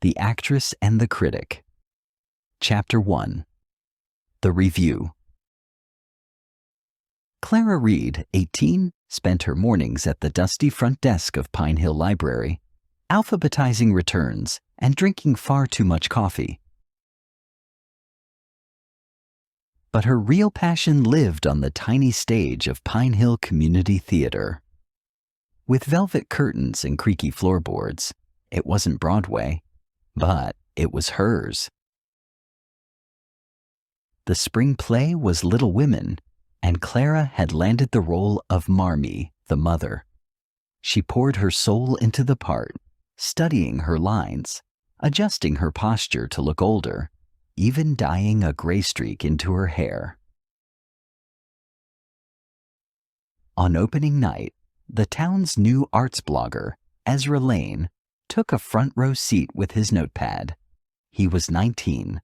The Actress and the Critic. Chapter 1. The Review. Clara Reed, 18, spent her mornings at the dusty front desk of Pine Hill Library, alphabetizing returns and drinking far too much coffee. But her real passion lived on the tiny stage of Pine Hill Community Theater. With velvet curtains and creaky floorboards, it wasn't Broadway, but it was hers. The spring play was Little Women, and Clara had landed the role of Marmee, the mother. She poured her soul into the part, studying her lines, adjusting her posture to look older, even dyeing a gray streak into her hair. On opening night, the town's new arts blogger, Ezra Lane, took a front row seat with his notepad. He was 19,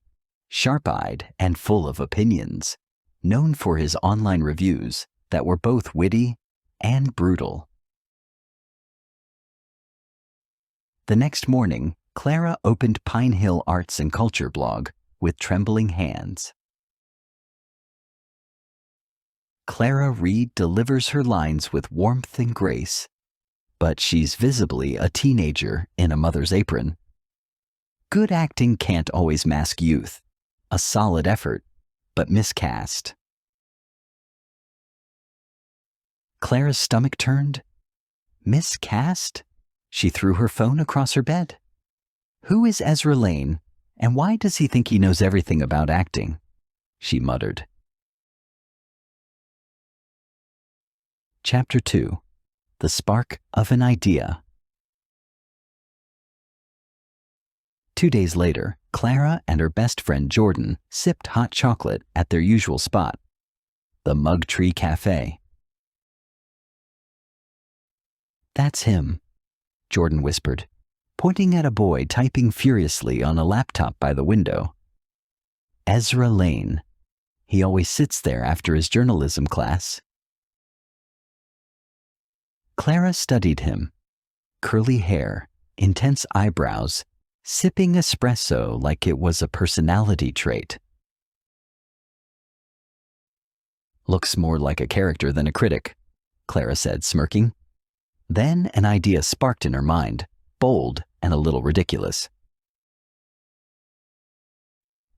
sharp-eyed and full of opinions, known for his online reviews that were both witty and brutal. The next morning, Clara opened Pine Hill Arts and Culture blog with trembling hands. Clara Reed delivers her lines with warmth and grace, but she's visibly a teenager in a mother's apron. Good acting can't always mask youth. A solid effort, but miscast. Clara's stomach turned. Miscast? She threw her phone across her bed. Who is Ezra Lane, and why does he think he knows everything about acting? She muttered. Chapter 2. The Spark of an Idea. 2 days later, Clara and her best friend Jordan sipped hot chocolate at their usual spot, the Mug Tree Cafe. "That's him," Jordan whispered, pointing at a boy typing furiously on a laptop by the window. "Ezra Lane. He always sits there after his journalism class." Clara studied him. Curly hair, intense eyebrows, sipping espresso like it was a personality trait. "Looks more like a character than a critic," Clara said, smirking. Then an idea sparked in her mind, bold and a little ridiculous.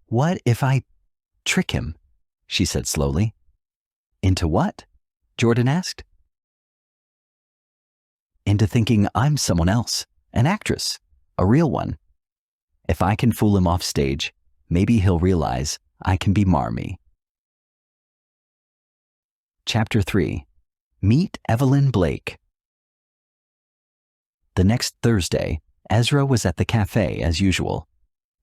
"What if I trick him?" she said slowly. "Into what?" Jordan asked. "Into thinking I'm someone else, an actress, a real one. If I can fool him off stage, maybe he'll realize I can be Marmee." Chapter 3. Meet Evelyn Blake. The next Thursday, Ezra was at the cafe as usual.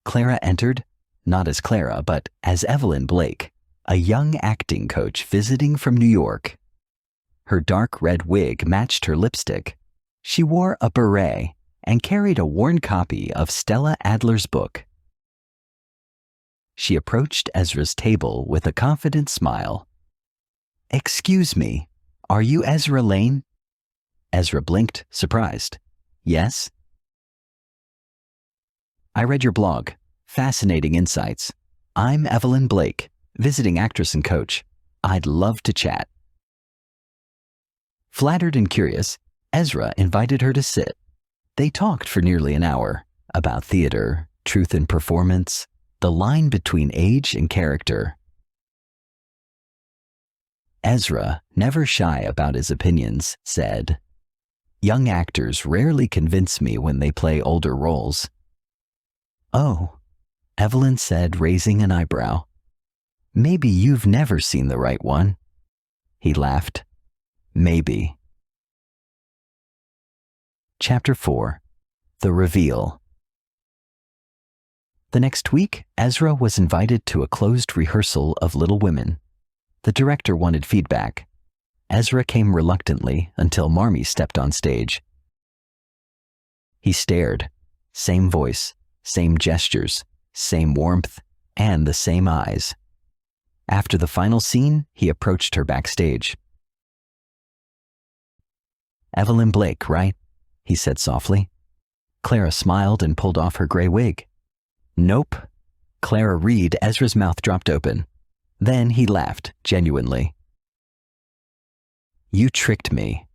Clara entered, not as Clara, but as Evelyn Blake, a young acting coach visiting from New York. Her dark red wig matched her lipstick. She wore a beret and carried a worn copy of Stella Adler's book. She approached Ezra's table with a confident smile. "Excuse me, are you Ezra Lane?" Ezra blinked, surprised. "Yes." "I read your blog. Fascinating insights. I'm Evelyn Blake, visiting actress and coach. I'd love to chat." Flattered and curious, Ezra invited her to sit. They talked for nearly an hour about theater, truth in performance, the line between age and character. Ezra, never shy about his opinions, said, "Young actors rarely convince me when they play older roles." "Oh," Evelyn said, raising an eyebrow. "Maybe you've never seen the right one." He laughed. "Maybe." Chapter 4. The Reveal. The next week, Ezra was invited to a closed rehearsal of Little Women. The director wanted feedback. Ezra came reluctantly until Marmee stepped on stage. He stared. Same voice, same gestures, same warmth, and the same eyes. After the final scene, he approached her backstage. "Evelyn Blake, right?" he said softly. Clara smiled and pulled off her gray wig. Nope. Clara Reed, Ezra's mouth dropped open. Then he laughed, genuinely. You tricked me.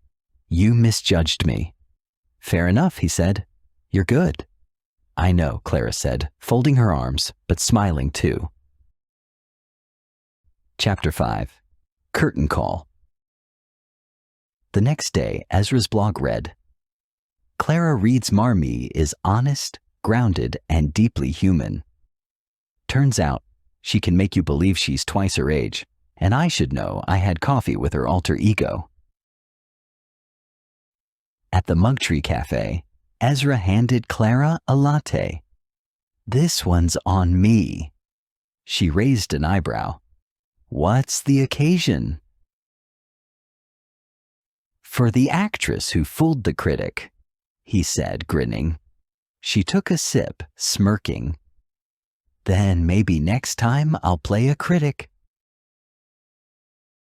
You misjudged me. Fair enough, he said. You're good. I know, Clara said, folding her arms, but smiling too. Chapter 5. Curtain Call. The next day, Ezra's blog read, Clara Reed's Marmee is honest, grounded, and deeply human. Turns out, she can make you believe she's twice her age, and I should know I had coffee with her alter ego. At the Mugtree Cafe, Ezra handed Clara a latte. This one's on me. She raised an eyebrow. What's the occasion? For the actress who fooled the critic, he said, grinning. She took a sip, smirking. Then maybe next time I'll play a critic.